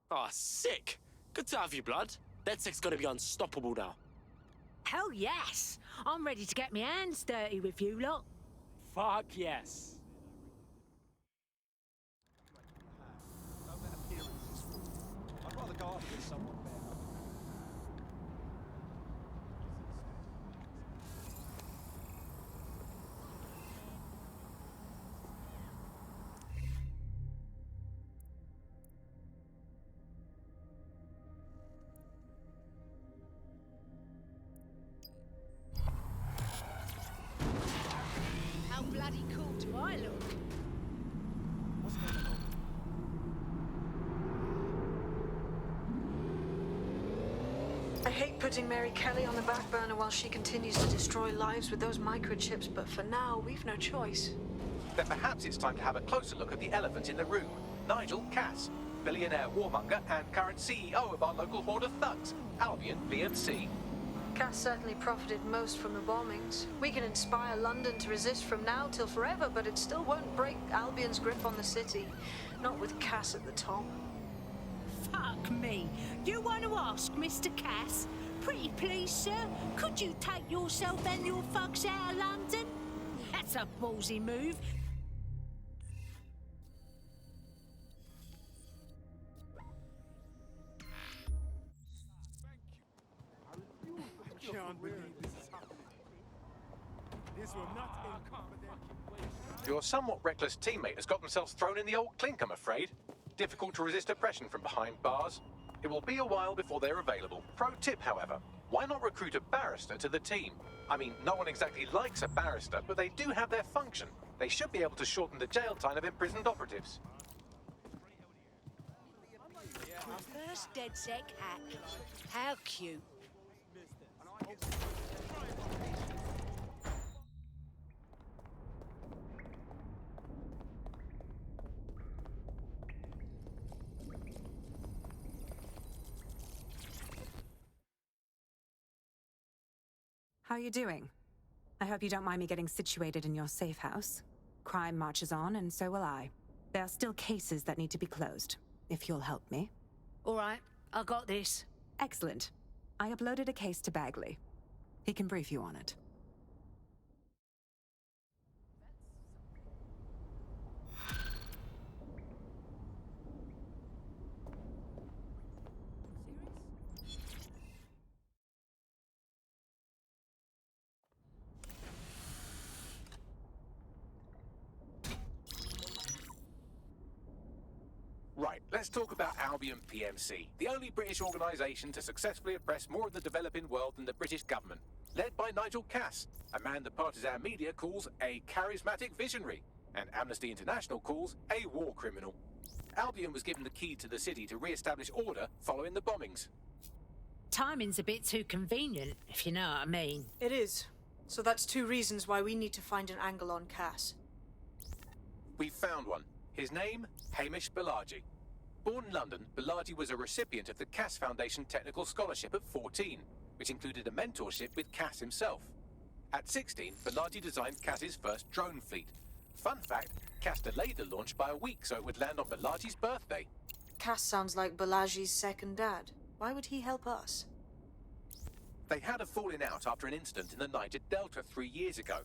Ah, sick. Good to have you, blood. DedSec's gonna be unstoppable now. Hell yes! I'm ready to get my hands dirty with you lot. Fuck yes. I'd rather go up with someone better. How bloody cool do I look? What's going on? I hate putting Mary Kelly on the back burner while she continues to destroy lives with those microchips, but for now, we've no choice. Then perhaps it's time to have a closer look at the elephant in the room, Nigel Cass, billionaire warmonger and current CEO of our local horde of thugs, Albion PMC. Cass certainly profited most from the bombings. We can inspire London to resist from now till forever, but it still won't break Albion's grip on the city. Not with Cass at the top. Fuck me. You want to ask Mr. Cass? Pretty please, sir, could you take yourself and your thugs out of London? That's a ballsy move. I can't believe this is happening. This will not end. Your somewhat reckless teammate has got themselves thrown in the old clink, I'm afraid. Difficult to resist oppression from behind bars. It will be a while before they're available. Pro tip, however, why not recruit a barrister to the team? I mean, no one exactly likes a barrister, but they do have their function. They should be able to shorten the jail time of imprisoned operatives. First DedSec hack. How cute. How are you doing? I hope you don't mind me getting situated in your safe house. Crime marches on, and so will I. There are still cases that need to be closed, if you'll help me. All right, I got this. Excellent. I uploaded a case to Bagley. He can brief you on it. Right, let's talk about Albion PMC, the only British organisation to successfully oppress more of the developing world than the British government, led by Nigel Cass, a man the partisan media calls a charismatic visionary, and Amnesty International calls a war criminal. Albion was given the key to the city to re-establish order following the bombings. Timing's a bit too convenient, if you know what I mean. It is. So that's two reasons why we need to find an angle on Cass. We've found one. His name, Hamish Balaji. Born in London, Balaji was a recipient of the Cass Foundation Technical Scholarship at 14, which included a mentorship with Cass himself. At 16, Balaji designed Cass's first drone fleet. Fun fact, Cass delayed the launch by a week so it would land on Balaji's birthday. Cass sounds like Balaji's second dad. Why would he help us? They had a falling out after an incident in the Niger Delta 3 years ago.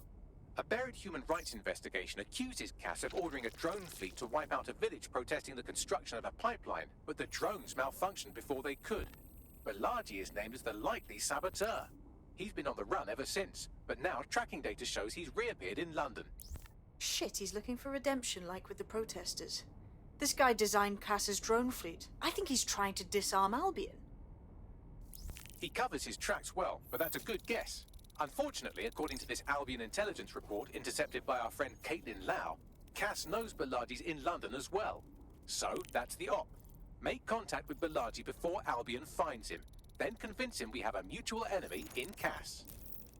A buried human rights investigation accuses Cass of ordering a drone fleet to wipe out a village protesting the construction of a pipeline, but the drones malfunctioned before they could. Balaji is named as the likely saboteur. He's been on the run ever since, but now tracking data shows he's reappeared in London. Shit, he's looking for redemption like with the protesters. This guy designed Cass's drone fleet. I think he's trying to disarm Albion. He covers his tracks well, but that's a good guess. Unfortunately, according to this Albion intelligence report intercepted by our friend Caitlin Lau, Cass knows Balaji's in London as well. So, that's the op. Make contact with Balaji before Albion finds him. Then convince him we have a mutual enemy in Cass.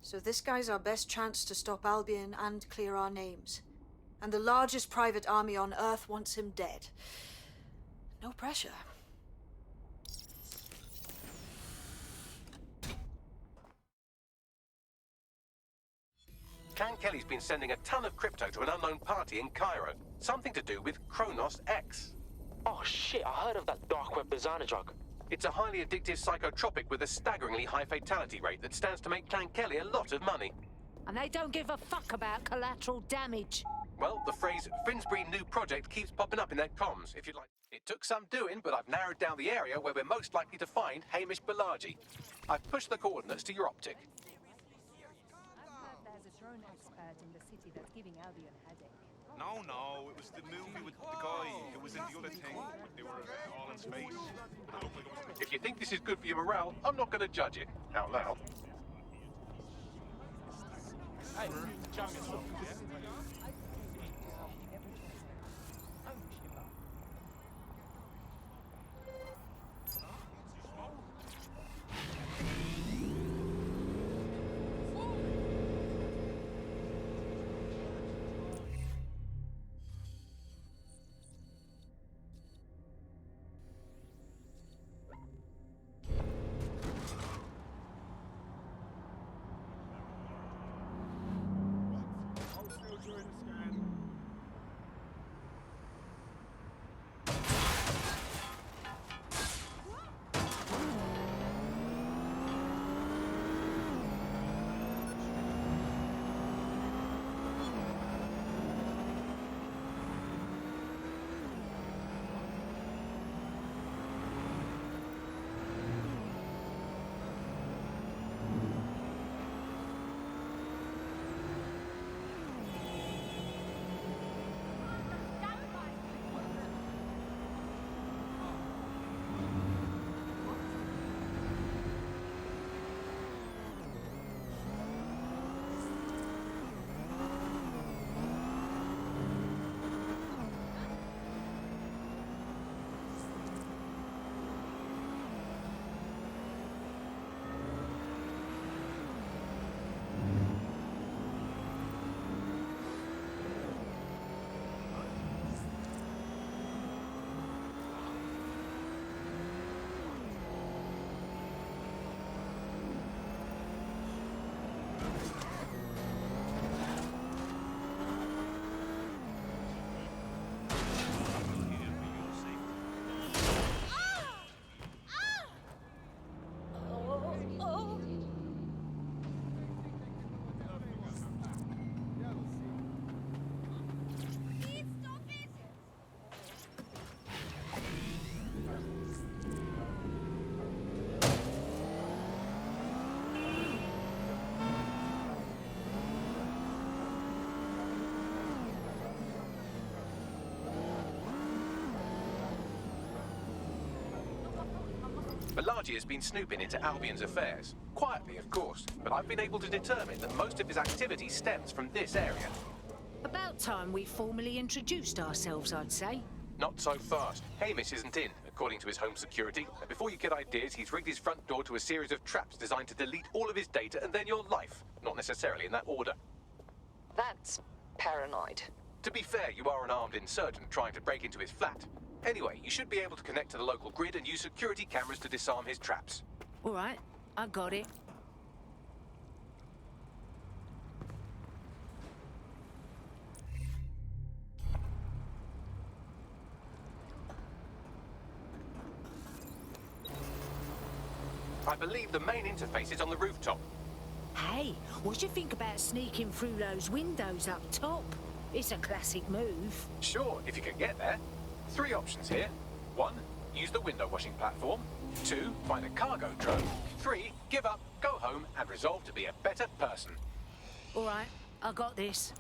So this guy's our best chance to stop Albion and clear our names. And the largest private army on Earth wants him dead. No pressure. Can Kelly's been sending a ton of crypto to an unknown party in Cairo. Something to do with Kronos X. Oh shit, I heard of that dark web designer drug. It's a highly addictive psychotropic with a staggeringly high fatality rate that stands to make Kanäle a lot of money. And they don't give a fuck about collateral damage. Well, the phrase Finsbury New Project keeps popping up in their comms, if you'd like. It took some doing, but I've narrowed down the area where we're most likely to find Hamish Balaji. I've pushed the coordinates to your optic. There's a drone expert in the city that's giving Albion a headache. No, it was the movie with the guy who was in the other thing. They were all in space. If you think this is good for your morale, I'm not going to judge it out loud. Hey, charm yourself, yeah? Balaji has been snooping into Albion's affairs. Quietly, of course, but I've been able to determine that most of his activity stems from this area. About time we formally introduced ourselves, I'd say. Not so fast. Hamish isn't in, according to his home security. And before you get ideas, he's rigged his front door to a series of traps designed to delete all of his data and then your life. Not necessarily in that order. That's paranoid. To be fair, you are an armed insurgent trying to break into his flat. Anyway, you should be able to connect to the local grid and use security cameras to disarm his traps. All right, I got it. I believe the main interface is on the rooftop. Hey, what do you think about sneaking through those windows up top? It's a classic move. Sure, if you can get there. 3 options here. 1, use the window washing platform. 2, find a cargo drone. 3, give up, go home, and resolve to be a better person. All right, I got this.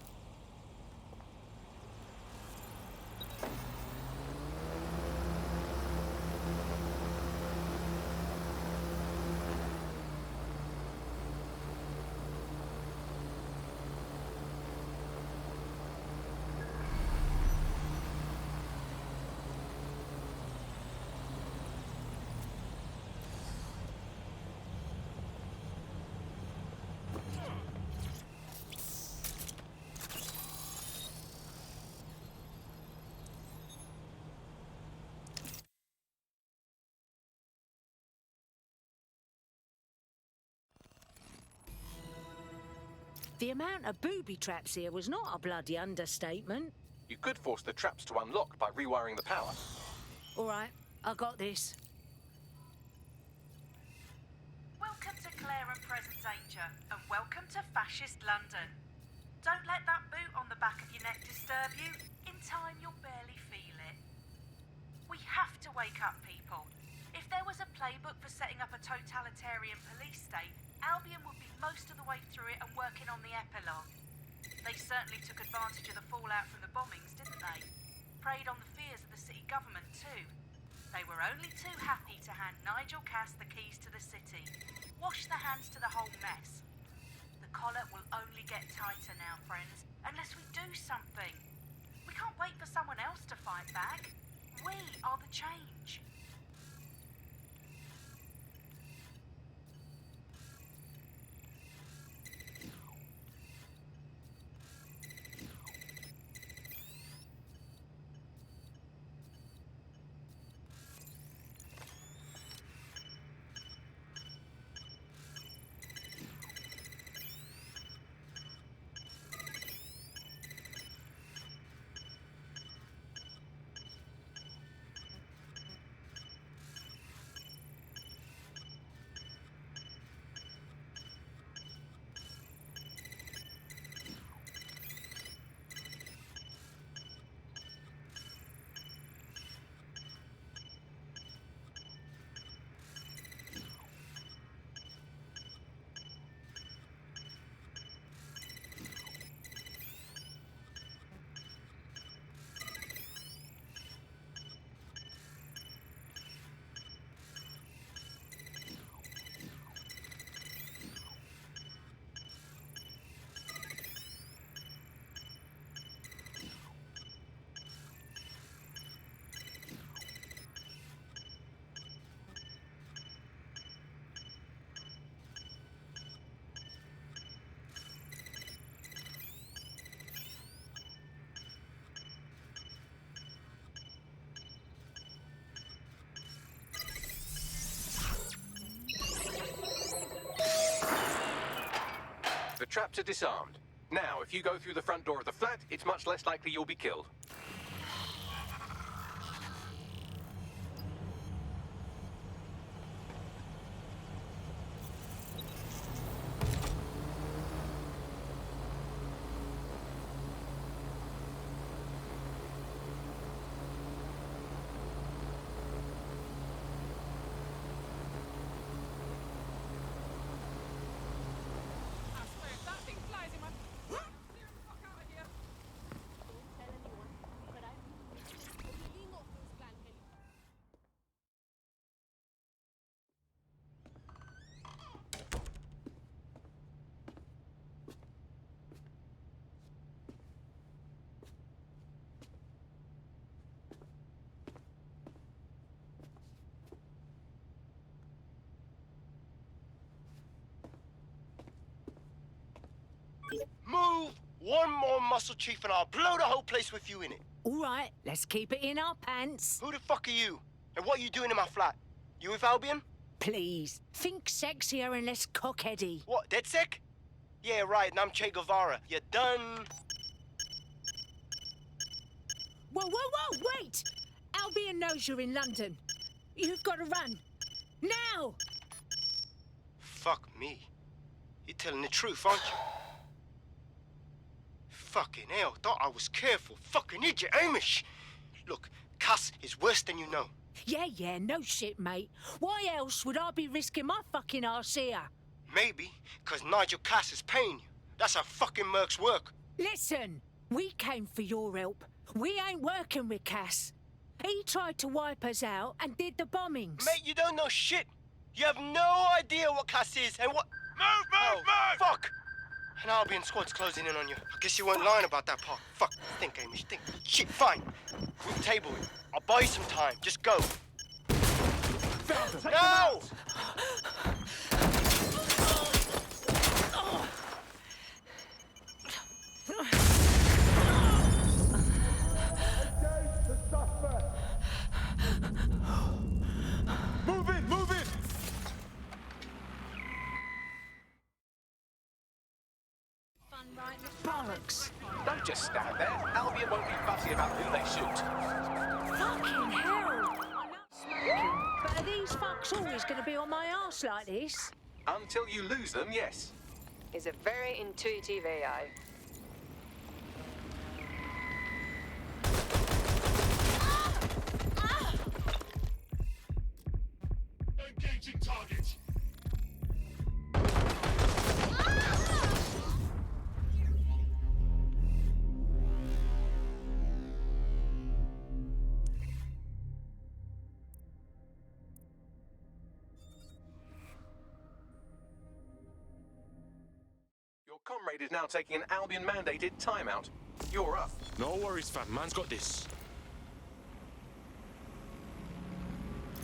The amount of booby traps here was not a bloody understatement. You could force the traps to unlock by rewiring the power. All right, I got this. Welcome to Clare and present danger, and welcome to fascist London. Don't let that boot on the back of your neck disturb you. In time, you'll barely feel it. We have to wake up, people. If there was a playbook for setting up a totalitarian police state, Albion would be most of the way through it and working on the epilogue. They certainly took advantage of the fallout from the bombings, didn't they? Preyed on the fears of the city government, too. They were only too happy to hand Nigel Cass the keys to the city. Wash the hands to the whole mess. The collar will only get tighter now, friends, unless we do something. We can't wait for someone else to fight back. We are the change. The traps are disarmed. Now, if you go through the front door of the flat, it's much less likely you'll be killed. Move one more muscle, Chief, and I'll blow the whole place with you in it. All right, let's keep it in our pants. Who the fuck are you? And what are you doing in my flat? You with Albion? Please, think sexier and less cockheady. What, dead sick? Yeah, right, and I'm Che Guevara. You done? Whoa, wait! Albion knows you're in London. You've got to run. Now! Fuck me. You're telling the truth, aren't you? Fucking hell, thought I was careful. Fucking idiot, Amish. Look, Cass is worse than you know. Yeah, no shit, mate. Why else would I be risking my fucking arse here? Maybe, because Nigel Cass is paying you. That's how fucking mercs work. Listen, we came for your help. We ain't working with Cass. He tried to wipe us out and did the bombings. Mate, you don't know shit. You have no idea what Cass is and what... Move! Fuck! An Albion squad's closing in on you. I guess you weren't lying about that part. Fuck. Think, Amish, think. Shit, fine. We'll table it. I'll buy you some time. Just go. No! Move it! Bollocks. Don't just stand there. Albion won't be fussy about who they shoot. Fucking hell. It's always going to be on my arse like this. Until you lose them, yes. He's a very intuitive AI. Engaging target. Your comrade is now taking an Albion-mandated timeout. You're up. No worries, fam. Man's got this.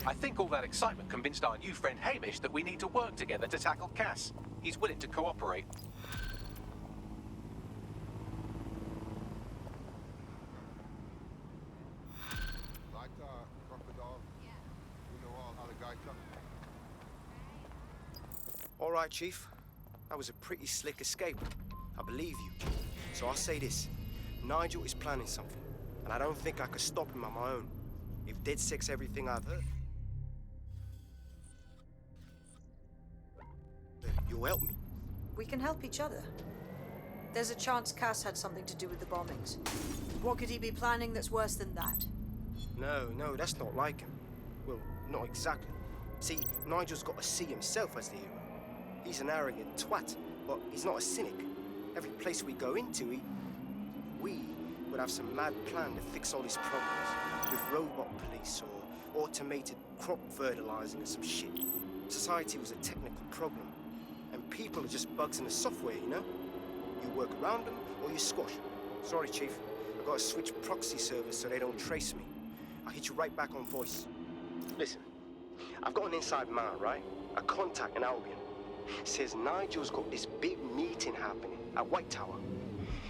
I think all that excitement convinced our new friend Hamish that we need to work together to tackle Cass. He's willing to cooperate. Like crocodile. You know all alligator. All right, Chief. That was a pretty slick escape. I believe you. So I'll say this. Nigel is planning something, and I don't think I could stop him on my own. If DedSec's everything I've heard, you'll help me. We can help each other. There's a chance Cass had something to do with the bombings. What could he be planning that's worse than that? No, that's not like him. Well, not exactly. See, Nigel's got to see himself as the hero. He's an arrogant twat, but he's not a cynic. Every place we go into, we would have some mad plan to fix all these problems, with robot police or automated crop fertilizing or some shit. Society was a technical problem, and people are just bugs in the software, you know? You work around them, or you squash them. Sorry, Chief. I've got to switch proxy servers so they don't trace me. I'll hit you right back on voice. Listen, I've got an inside man, right? A contact in Albion. Says Nigel's got this big meeting happening at White Tower.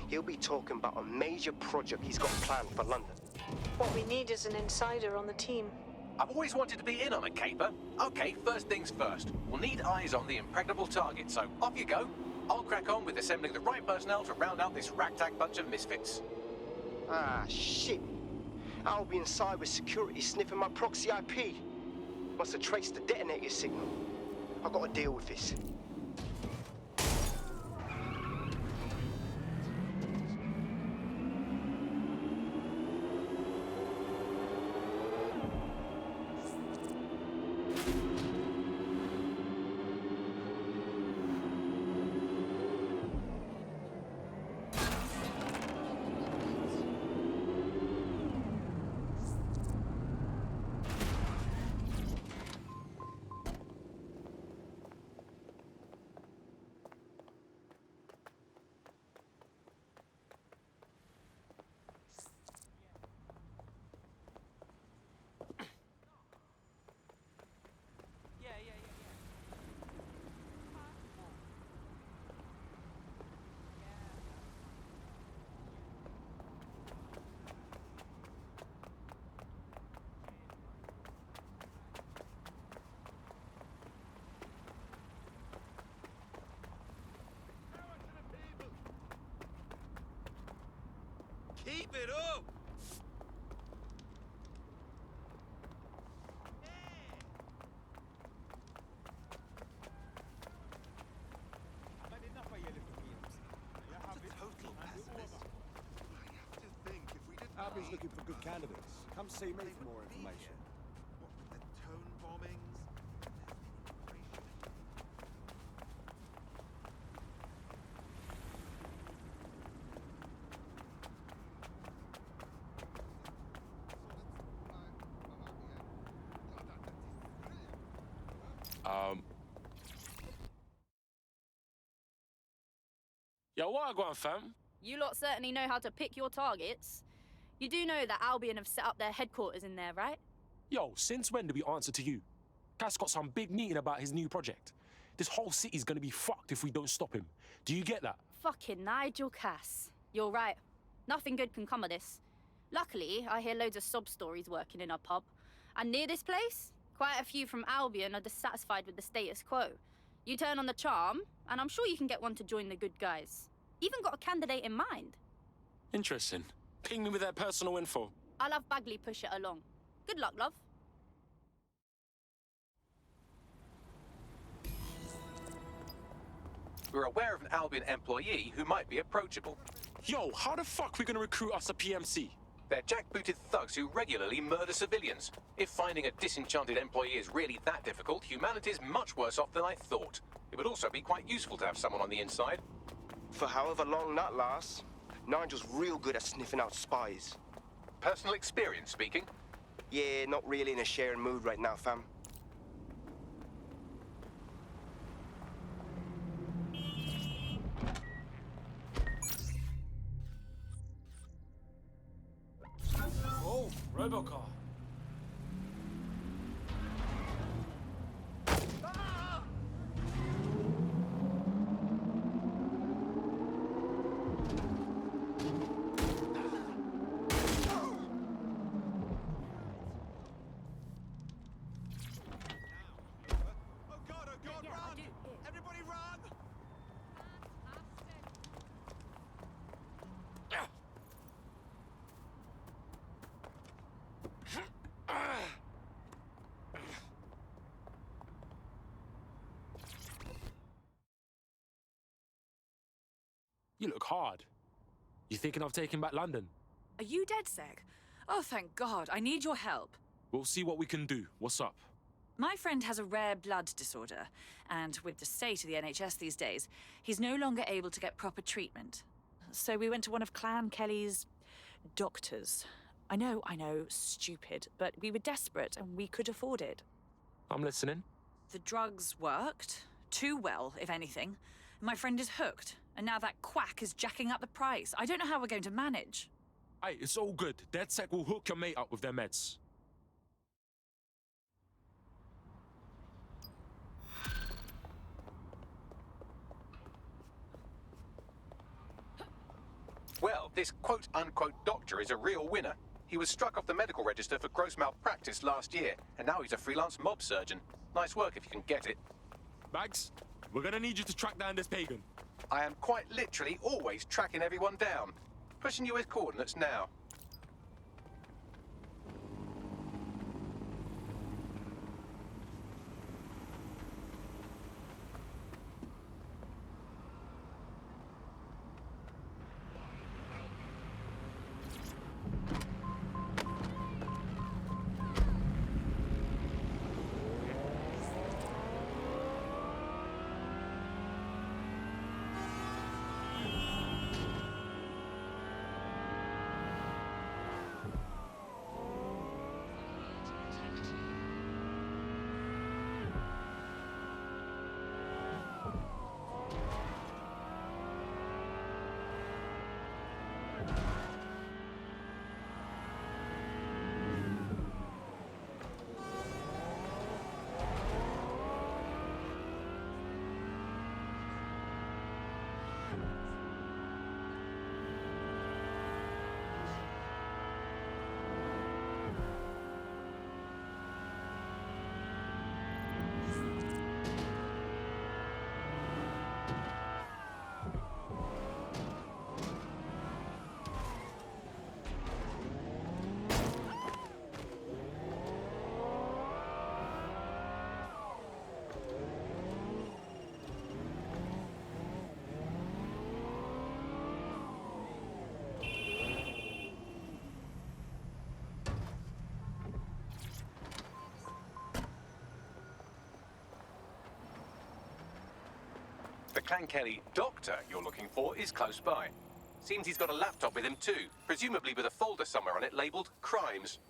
He'll be talking about a major project he's got planned for London. What we need is an insider on the team. I've always wanted to be in on a caper. Okay, first things first. We'll need eyes on the impregnable target, so off you go. I'll crack on with assembling the right personnel to round out this ragtag bunch of misfits. Ah, shit. Albion cybersecurity sniffing my proxy IP. Must have traced the detonator signal. I've got to deal with this. Keep it up! I've had enough of your little games. You have it total pessimist. I have to think if we didn't. Albion's looking for good candidates. Come see me for more information. What with the tone bombings? Yo, what I got, fam? You lot certainly know how to pick your targets. You do know that Albion have set up their headquarters in there, right? Yo, since when do we answer to you? Cass got some big meeting about his new project. This whole city's gonna be fucked if we don't stop him. Do you get that? Fucking Nigel Cass. You're right. Nothing good can come of this. Luckily, I hear loads of sob stories working in our pub. And near this place, quite a few from Albion are dissatisfied with the status quo. You turn on the charm, and I'm sure you can get one to join the good guys. Even got a candidate in mind. Interesting. Ping me with that personal info. I'll have Bagley push it along. Good luck, love. We're aware of an Albion employee who might be approachable. Yo, how the fuck we gonna recruit us a PMC? They're jackbooted thugs who regularly murder civilians. If finding a disenchanted employee is really that difficult, humanity's much worse off than I thought. It would also be quite useful to have someone on the inside. For however long that lasts, Nigel's real good at sniffing out spies. Personal experience speaking? Yeah, not really in a sharing mood right now, fam. Oh, Robocar. You look hard. You thinking of taking back London? Are you dead, Seg? Oh, thank God. I need your help. We'll see what we can do. What's up? My friend has a rare blood disorder, and with the state of the NHS these days, he's no longer able to get proper treatment. So we went to one of Clan Kelly's doctors. I know, stupid, but we were desperate and we could afford it. I'm listening. The drugs worked. Too well, if anything. My friend is hooked, and now that quack is jacking up the price. I don't know how we're going to manage. Hey, it's all good. DedSec will hook your mate up with their meds. Well, this quote-unquote doctor is a real winner. He was struck off the medical register for gross malpractice last year, and now he's a freelance mob surgeon. Nice work if you can get it. Bags, we're gonna need you to track down this pagan. I am quite literally always tracking everyone down. Pushing you his coordinates now. The Clan Kelly doctor you're looking for is close by. Seems he's got a laptop with him too, presumably with a folder somewhere on it labelled Crimes.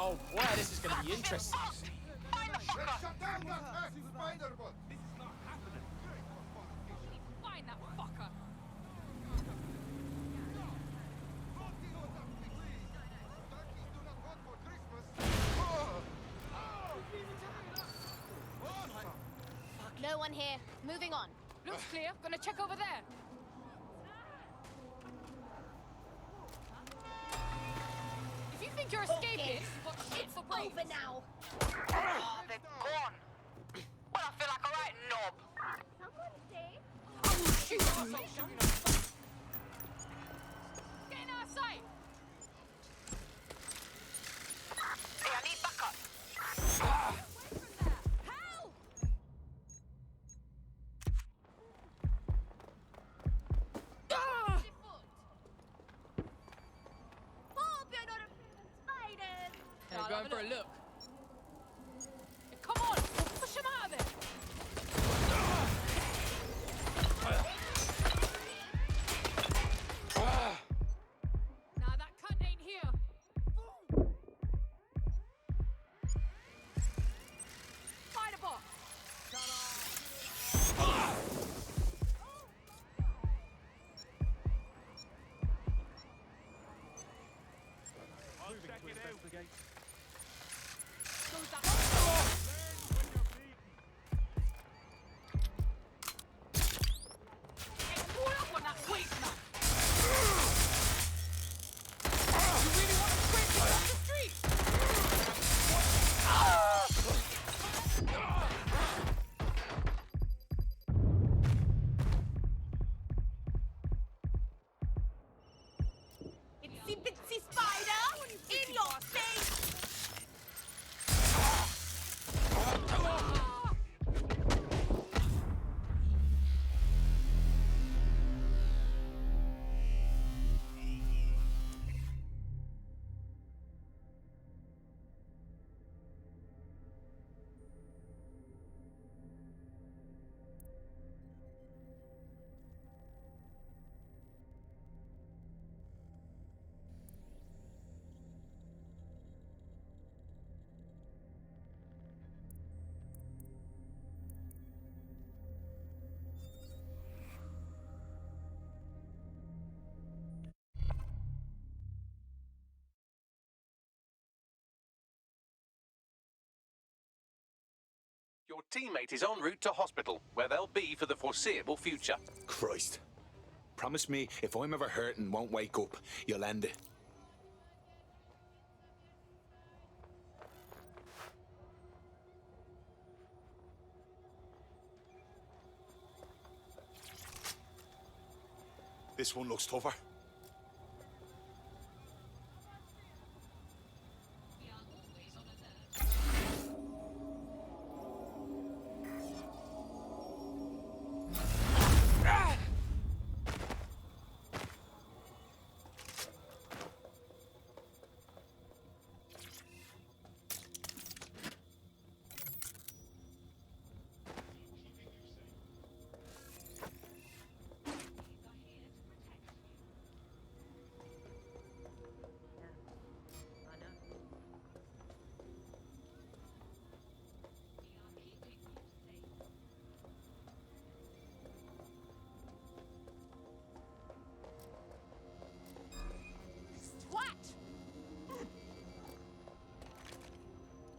Oh boy, this is gonna be interesting. Shut down that spider bot! Find that fucker! No one here. Moving on. Looks clear. Gonna check over there. If you think you're escaping, what shit for brains? Over now. Oh, they're gone. Well, I feel like a right knob. Someone say. Get in our sight! Hey, I need backup. Help! Hope you're not afraid of spiders. Hey, going for a look. Hey, come on! Push him out of there! Nah, that cunt ain't here. Spider bot! I'll check it out. Close that Hey, pull up on that quick, man! You really want to quit me off the street? Itsy bitsy spider in your face. Your teammate is en route to hospital, where they'll be for the foreseeable future. Christ. Promise me if I'm ever hurt and won't wake up, you'll end it. This one looks tougher.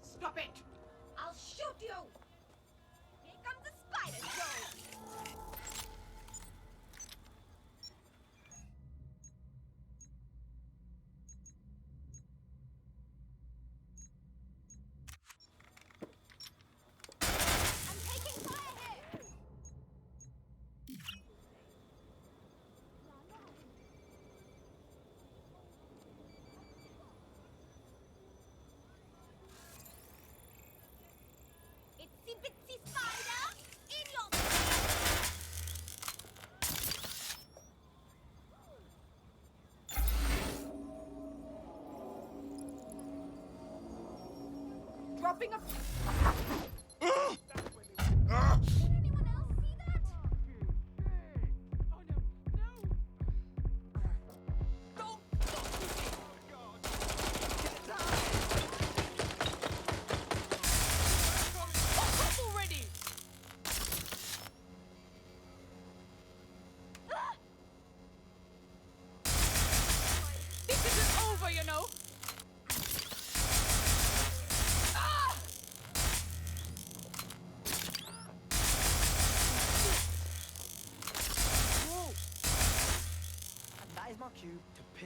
Stop it! I'll shoot you! Here comes the spider show! I'm taking fire here! Itsy bitsy spider in your dropping a. Did anyone else see that? Oh no, no! Don't!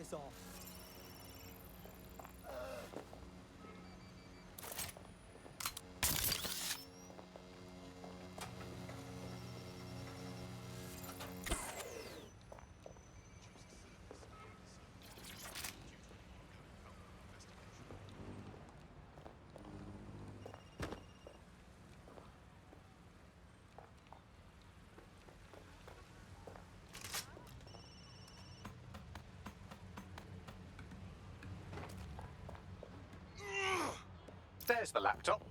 piss off. There's the laptop.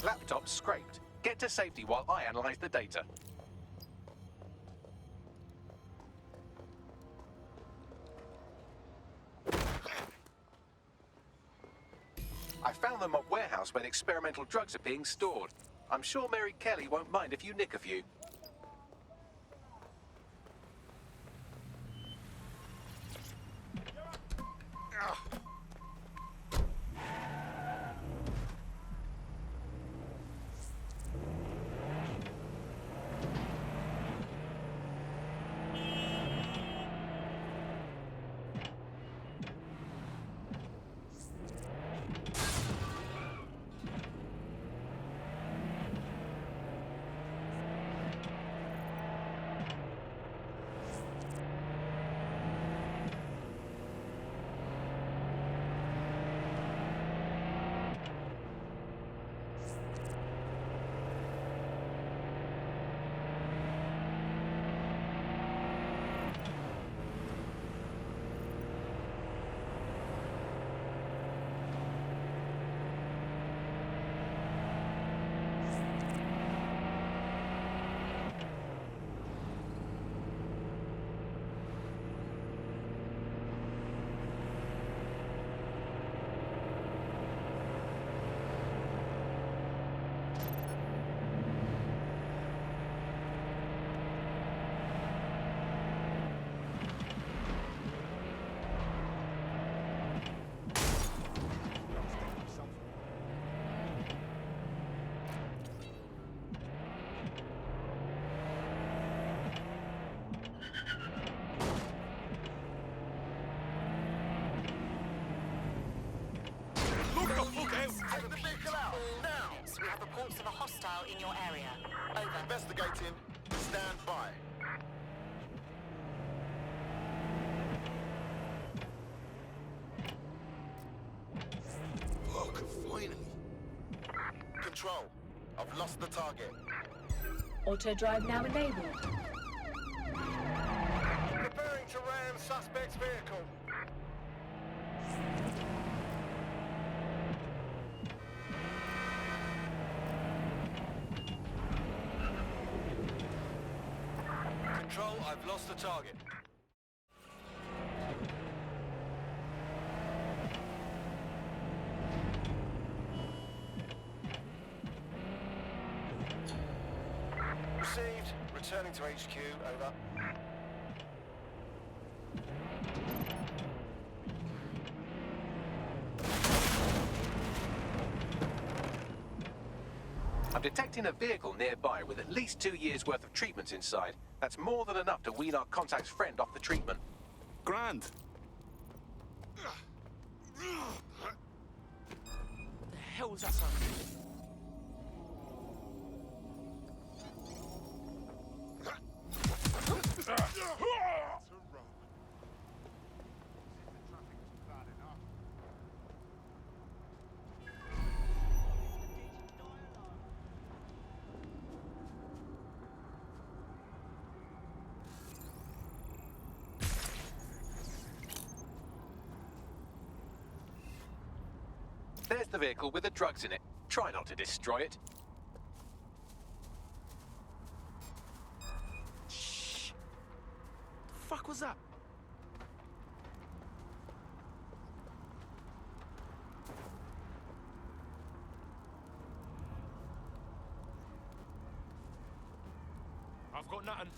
Laptop scraped. Get to safety while I analyze the data. I found the mob warehouse where the experimental drugs are being stored. I'm sure Mary Kelly won't mind if you nick a few. We have reports of a hostile in your area. Over. Investigating. Stand by. Fuck, finally. Control. I've lost the target. Auto drive now enabled. Preparing to ram suspect's vehicle. Control, I've lost the target. Received. Returning to HQ. Over. I'm detecting a vehicle nearby with at least 2 years' worth of treatments inside. That's more than enough to wean our contact's friend off the treatment. Grand. The hell was that sound? There's the vehicle with the drugs in it. Try not to destroy it. Shh. The fuck was that? I've got nothing.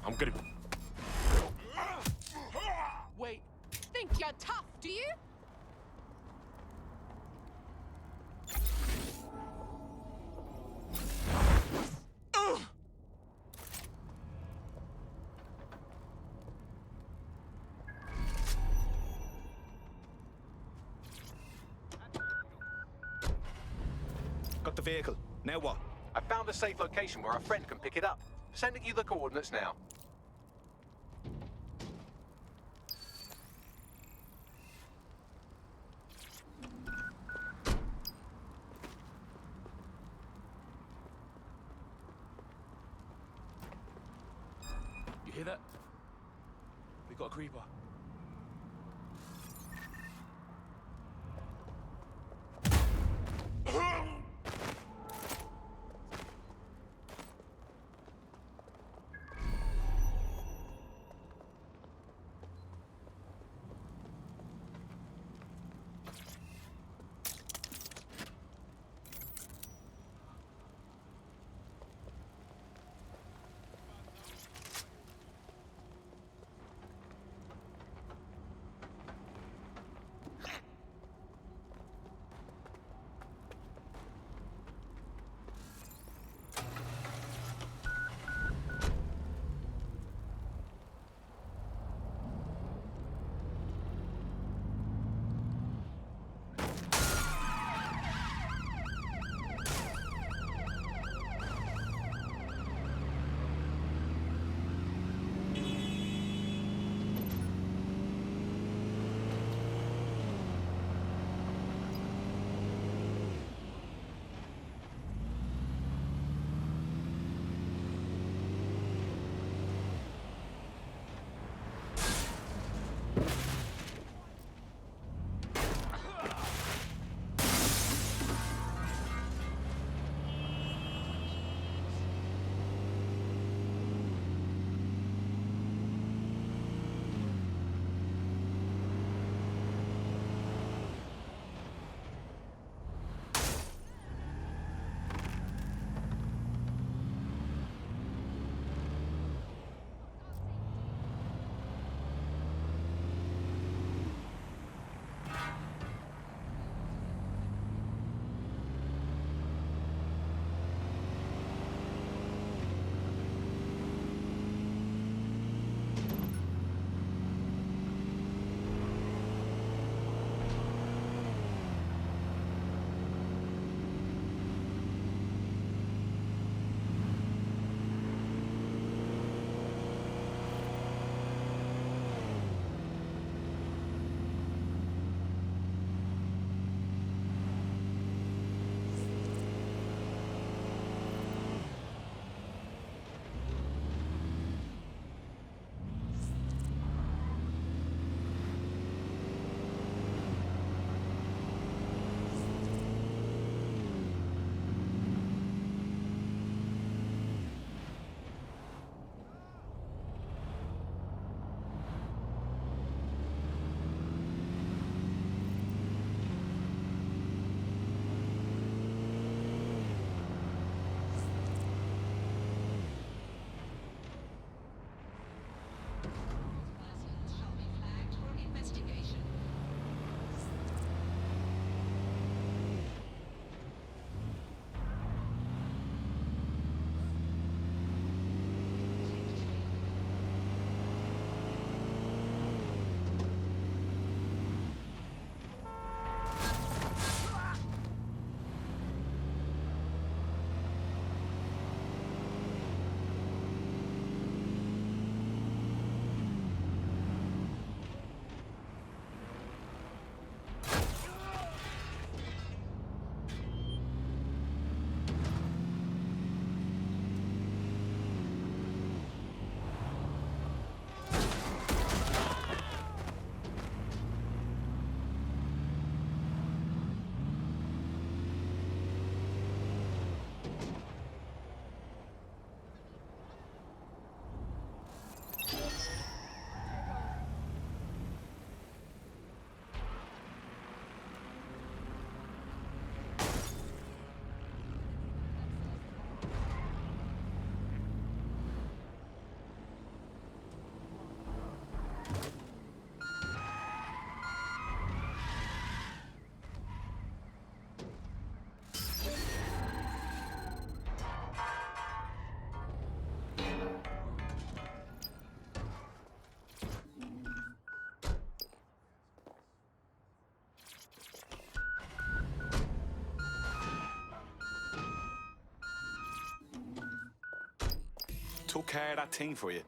I'm good. tough, do you? Got the vehicle. Now what? I found a safe location where a friend can pick it up. Sending you the coordinates now. You hear that? We got a creeper. took care of that thing for you.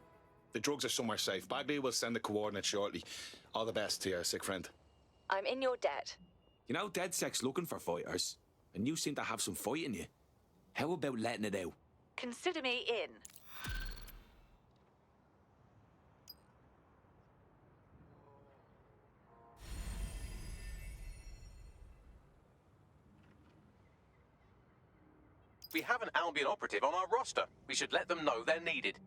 The drugs are somewhere safe. Bagby will send the coordinates shortly. All the best to your sick friend. I'm in your debt. You know, DedSec's looking for fighters, and you seem to have some fight in you. How about letting it out? Consider me in. We have an Albion operative on our roster. We should let them know they're needed.